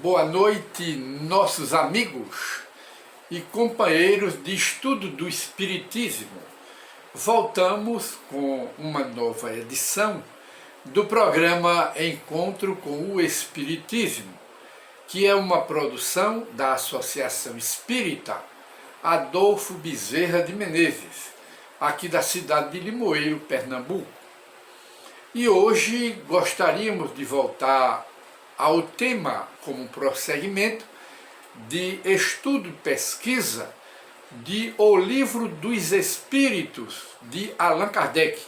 Boa noite, nossos amigos e companheiros de estudo do Espiritismo. Voltamos com uma nova edição do programa Encontro com o Espiritismo, que é uma produção da Associação Espírita Adolfo Bezerra de Menezes, aqui da cidade de Limoeiro, Pernambuco. E hoje gostaríamos de voltar ao tema como prosseguimento de estudo e pesquisa de O Livro dos Espíritos, de Allan Kardec,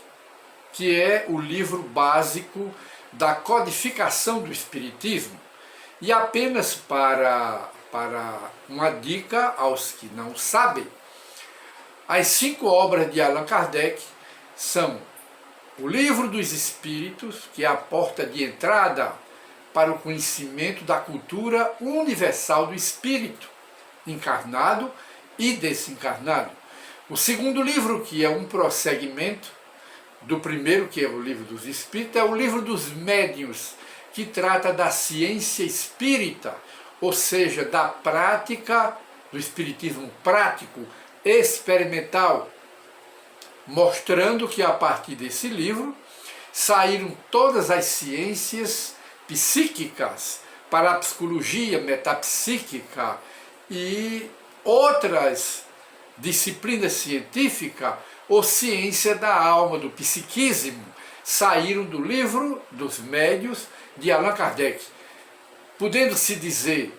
que é o livro básico da codificação do Espiritismo. E apenas para uma dica aos que não sabem, as 5 obras de Allan Kardec são O Livro dos Espíritos, que é a porta de entrada para o conhecimento da cultura universal do espírito, encarnado e desencarnado. O segundo livro, que é um prosseguimento do primeiro, que é o Livro dos Espíritos, é o Livro dos Médiuns, que trata da ciência espírita, ou seja, da prática do espiritismo prático, experimental, mostrando que a partir desse livro saíram todas as ciências psíquicas para a psicologia metapsíquica e outras disciplinas científicas ou ciência da alma, do psiquismo, saíram do Livro dos Médiuns de Allan Kardec. Podendo-se dizer,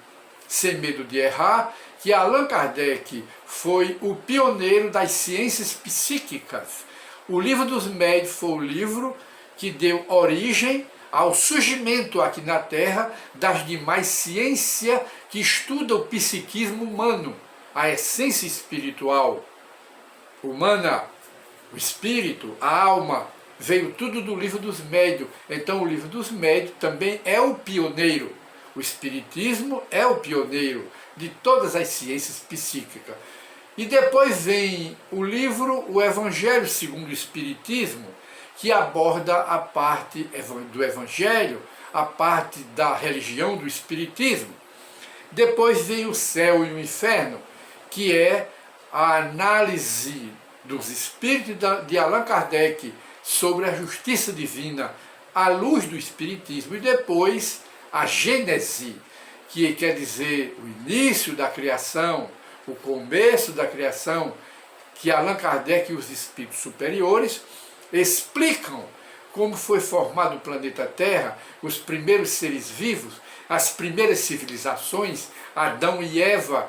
sem medo de errar, que Allan Kardec foi o pioneiro das ciências psíquicas. O Livro dos Médiuns foi o livro que deu origem ao surgimento aqui na Terra das demais ciências que estudam o psiquismo humano, a essência espiritual humana, o espírito, a alma, veio tudo do Livro dos Médiuns. Então o Livro dos Médiuns também é o pioneiro. O Espiritismo é o pioneiro de todas as ciências psíquicas. E depois vem o livro O Evangelho segundo o Espiritismo, que aborda a parte do Evangelho, a parte da religião do Espiritismo. Depois vem o Céu e o Inferno, que é a análise dos Espíritos de Allan Kardec sobre a justiça divina à luz do Espiritismo. E depois a Gênese, que quer dizer o início da criação, o começo da criação, que Allan Kardec e os Espíritos superiores explicam como foi formado o planeta Terra, os primeiros seres vivos, as primeiras civilizações, Adão e Eva,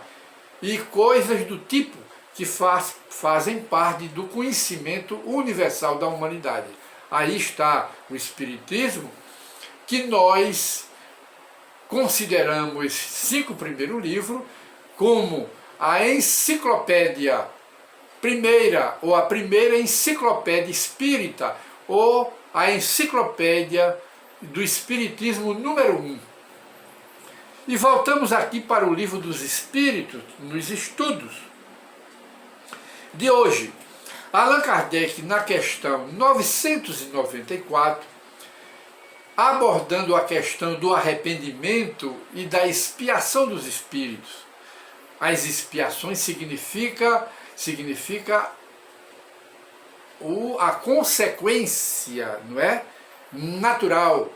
e coisas do tipo que fazem parte do conhecimento universal da humanidade. Aí está o Espiritismo, que nós consideramos esses 5 primeiros livros como a enciclopédia primeira, ou a primeira enciclopédia espírita, ou a enciclopédia do Espiritismo número 1. E voltamos aqui para o Livro dos Espíritos, nos estudos de hoje. Allan Kardec, na questão 994, abordando a questão do arrependimento e da expiação dos espíritos. As expiações significa a consequência, não é, natural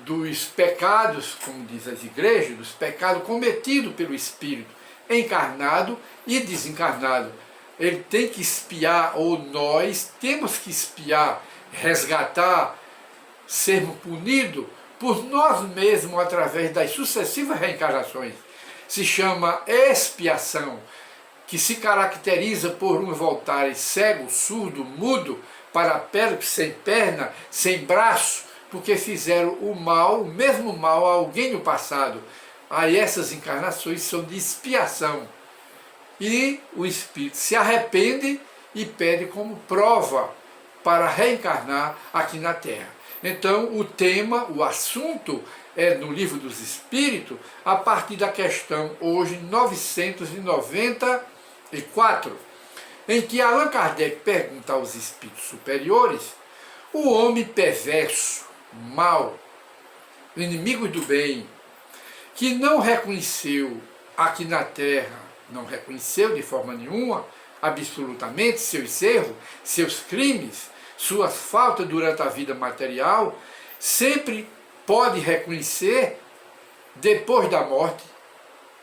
dos pecados, como diz as igrejas, dos pecados cometidos pelo espírito encarnado e desencarnado. Ele tem que expiar, ou nós temos que expiar, resgatar, sermos punidos por nós mesmos através das sucessivas reencarnações. Se chama expiação, que se caracteriza por uns voltarem cego, surdo, mudo, paraplégico, sem perna, sem braço, porque fizeram o mal, o mesmo mal a alguém no passado. Aí essas encarnações são de expiação. E o espírito se arrepende e pede como prova para reencarnar aqui na Terra. Então o tema, o assunto é no Livro dos Espíritos, a partir da questão hoje 994, em que Allan Kardec pergunta aos espíritos superiores: o homem perverso, mau, inimigo do bem, que não reconheceu aqui na Terra, não reconheceu de forma nenhuma, absolutamente, seus erros, seus crimes, suas faltas durante a vida material, sempre pode reconhecer depois da morte,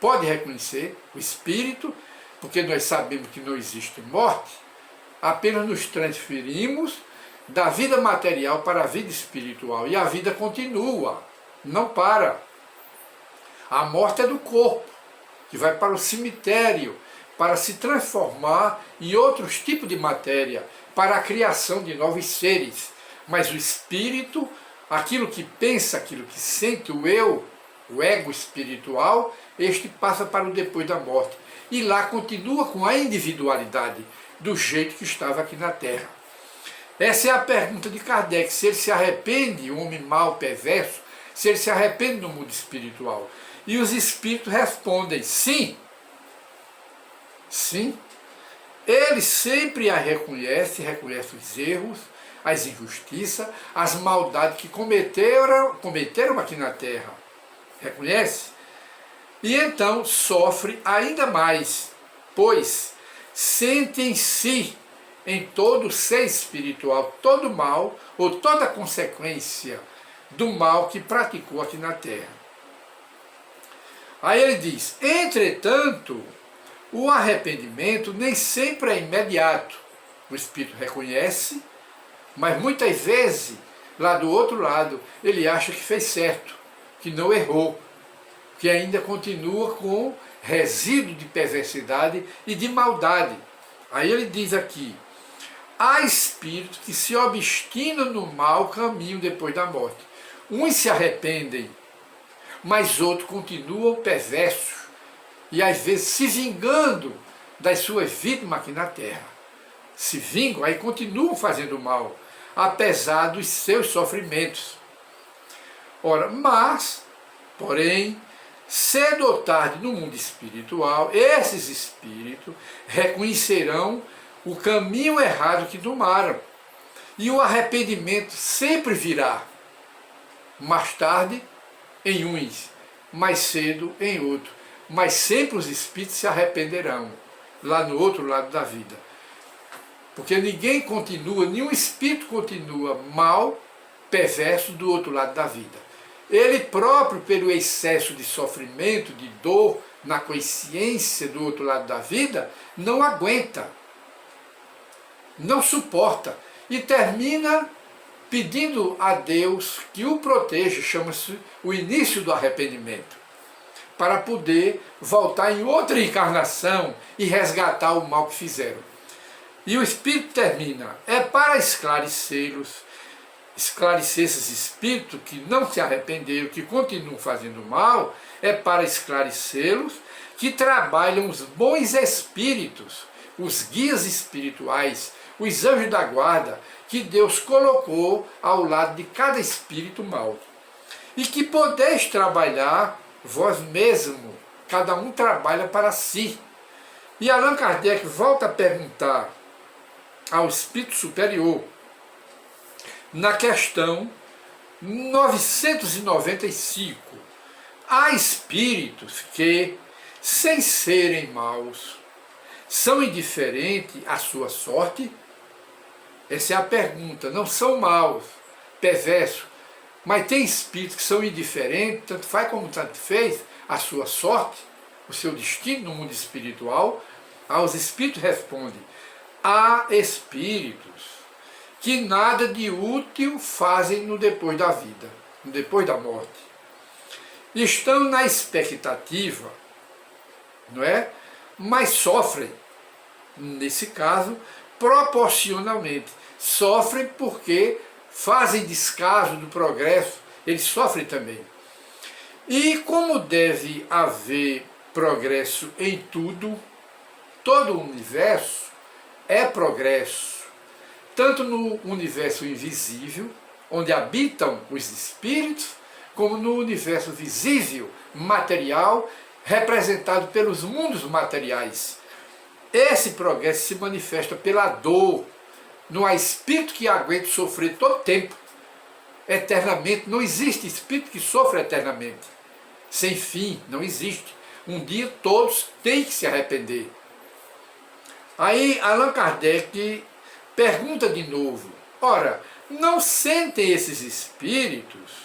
pode reconhecer o espírito, porque nós sabemos que não existe morte, apenas nos transferimos da vida material para a vida espiritual, e a vida continua, não para. A morte é do corpo, que vai para o cemitério, para se transformar em outros tipos de matéria, para a criação de novos seres. Mas o espírito, aquilo que pensa, aquilo que sente, o eu, o ego espiritual, este passa para o depois da morte. E lá continua com a individualidade, do jeito que estava aqui na Terra. Essa é a pergunta de Kardec, se ele se arrepende, o homem mau, perverso, se ele se arrepende no mundo espiritual. E os espíritos respondem, sim. Sim. Ele sempre a reconhece os erros, as injustiças, as maldades que cometeram aqui na Terra. Reconhece? E então sofre ainda mais, pois sente em si, em todo ser espiritual, todo mal ou toda consequência do mal que praticou aqui na Terra. Aí ele diz, entretanto, o arrependimento nem sempre é imediato. O espírito reconhece, mas muitas vezes, lá do outro lado, ele acha que fez certo, que não errou, que ainda continua com resíduo de perversidade e de maldade. Aí ele diz aqui, há espíritos que se obstinam no mau caminho depois da morte. Uns se arrependem, mas outros continuam perversos e às vezes se vingando das suas vítimas aqui na Terra. Se vingam, aí continuam fazendo mal, apesar dos seus sofrimentos. Ora, porém, cedo ou tarde no mundo espiritual, esses espíritos reconhecerão o caminho errado que tomaram. E o arrependimento sempre virá. Mais tarde em uns, mais cedo em outros. Mas sempre os espíritos se arrependerão, lá no outro lado da vida. Porque ninguém continua, nenhum espírito continua mal, perverso do outro lado da vida. Ele próprio, pelo excesso de sofrimento, de dor, na consciência do outro lado da vida, não aguenta, não suporta e termina pedindo a Deus que o proteja, chama-se o início do arrependimento, para poder voltar em outra encarnação e resgatar o mal que fizeram. E o Espírito termina, é para esclarecer esses espíritos que não se arrependeram, que continuam fazendo mal, é para esclarecê-los que trabalham os bons espíritos, os guias espirituais, os anjos da guarda, que Deus colocou ao lado de cada espírito mau. E que podeis trabalhar vós mesmo, cada um trabalha para si. E Allan Kardec volta a perguntar ao espírito superior, na questão 995, há espíritos que, sem serem maus, são indiferentes à sua sorte? Essa é a pergunta. Não são maus, perversos, mas tem espíritos que são indiferentes, tanto faz como tanto fez, a sua sorte, o seu destino no mundo espiritual. Aos espíritos responde, há espíritos que nada de útil fazem no depois da vida, no depois da morte. Estão na expectativa, não é? Mas sofrem, nesse caso, proporcionalmente. Sofrem porque fazem descaso do progresso, eles sofrem também. E como deve haver progresso em tudo, todo o universo é progresso, tanto no universo invisível, onde habitam os espíritos, como no universo visível, material, representado pelos mundos materiais. Esse progresso se manifesta pela dor. Não há espírito que aguente sofrer todo tempo, eternamente. Não existe espírito que sofra eternamente. sem fim, não existe. Um dia todos têm que se arrepender. Aí Allan Kardec pergunta de novo, ora, não sentem esses espíritos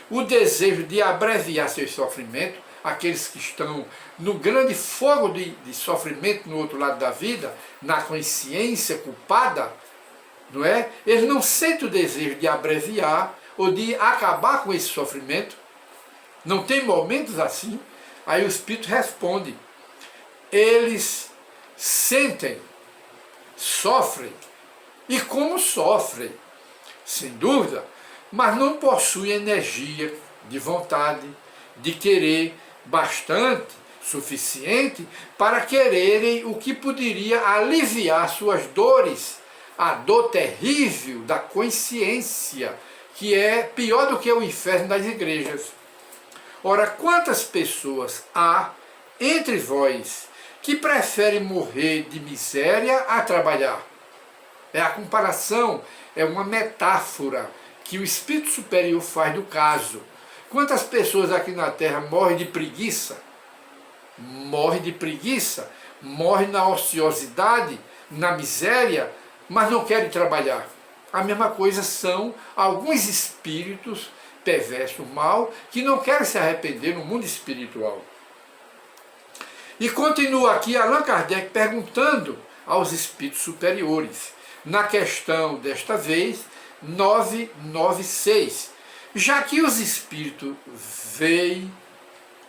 o desejo de abreviar seu sofrimento, aqueles que estão no grande fogo de sofrimento no outro lado da vida, na consciência culpada, não é? Eles não sentem o desejo de abreviar ou de acabar com esse sofrimento. Não tem momentos assim? Aí o Espírito responde, eles sentem, sofrem, e como sofrem, sem dúvida, mas não possuem energia de vontade, de querer bastante, suficiente, para quererem o que poderia aliviar suas dores, a dor terrível da consciência, que é pior do que o inferno das igrejas. Ora, quantas pessoas há entre vós que preferem morrer de miséria a trabalhar? É a comparação, é uma metáfora que o Espírito Superior faz do caso. Quantas pessoas aqui na Terra morrem de preguiça? Morrem de preguiça, morrem na ociosidade, na miséria, mas não querem trabalhar. A mesma coisa são alguns espíritos perversos, mal, que não querem se arrepender no mundo espiritual. E continua aqui Allan Kardec perguntando aos espíritos superiores, na questão, desta vez, 996. Já que os espíritos veem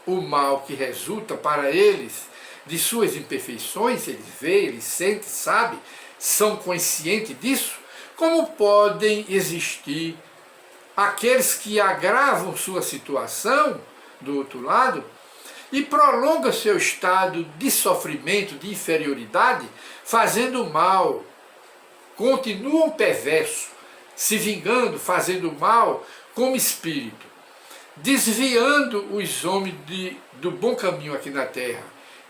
o mal que resulta para eles de suas imperfeições, eles veem, eles sentem, sabem, são conscientes disso, como podem existir aqueles que agravam sua situação, do outro lado, e prolongam seu estado de sofrimento, de inferioridade, fazendo mal, continuam perversos, se vingando, fazendo mal como espírito, desviando os homens do bom caminho aqui na terra.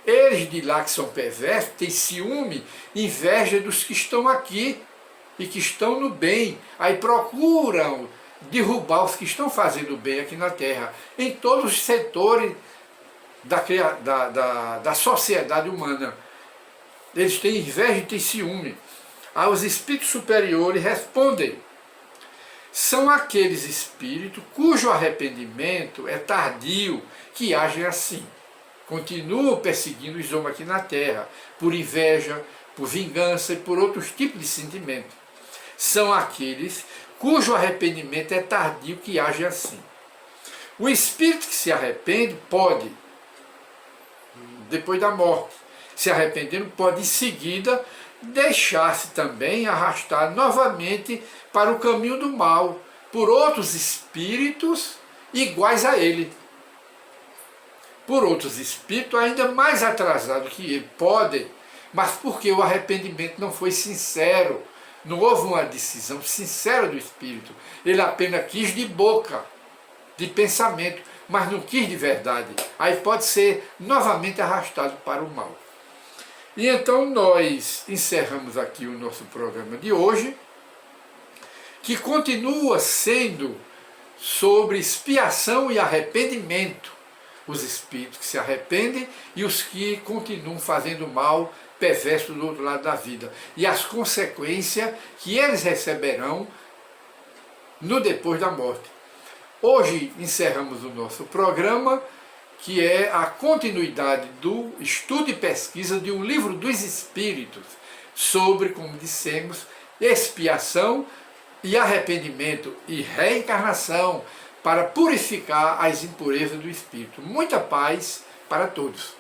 Eles de lá que são perversos, têm ciúme, inveja dos que estão aqui e que estão no bem, aí procuram derrubar os que estão fazendo bem aqui na terra, em todos os setores da sociedade humana. Eles têm inveja e têm ciúme. Aí os espíritos superiores respondem, são aqueles espíritos cujo arrependimento é tardio, que agem assim. Continuam perseguindo os homens aqui na terra, por inveja, por vingança e por outros tipos de sentimento. São aqueles cujo arrependimento é tardio, que agem assim. O espírito que se arrepende pode, depois da morte, se arrependendo, pode em seguida deixar-se também arrastar novamente para o caminho do mal, por outros espíritos iguais a ele. Por outros espíritos ainda mais atrasados que ele, podem, mas porque o arrependimento não foi sincero, não houve uma decisão sincera do espírito, ele apenas quis de boca, de pensamento, mas não quis de verdade, aí pode ser novamente arrastado para o mal. E então nós encerramos aqui o nosso programa de hoje, que continua sendo sobre expiação e arrependimento, os espíritos que se arrependem e os que continuam fazendo mal, perverso do outro lado da vida, e as consequências que eles receberão no depois da morte. Hoje encerramos o nosso programa, que é a continuidade do estudo e pesquisa de um livro dos Espíritos, sobre, como dissemos, expiação e arrependimento e reencarnação, para purificar as impurezas do espírito. Muita paz para todos.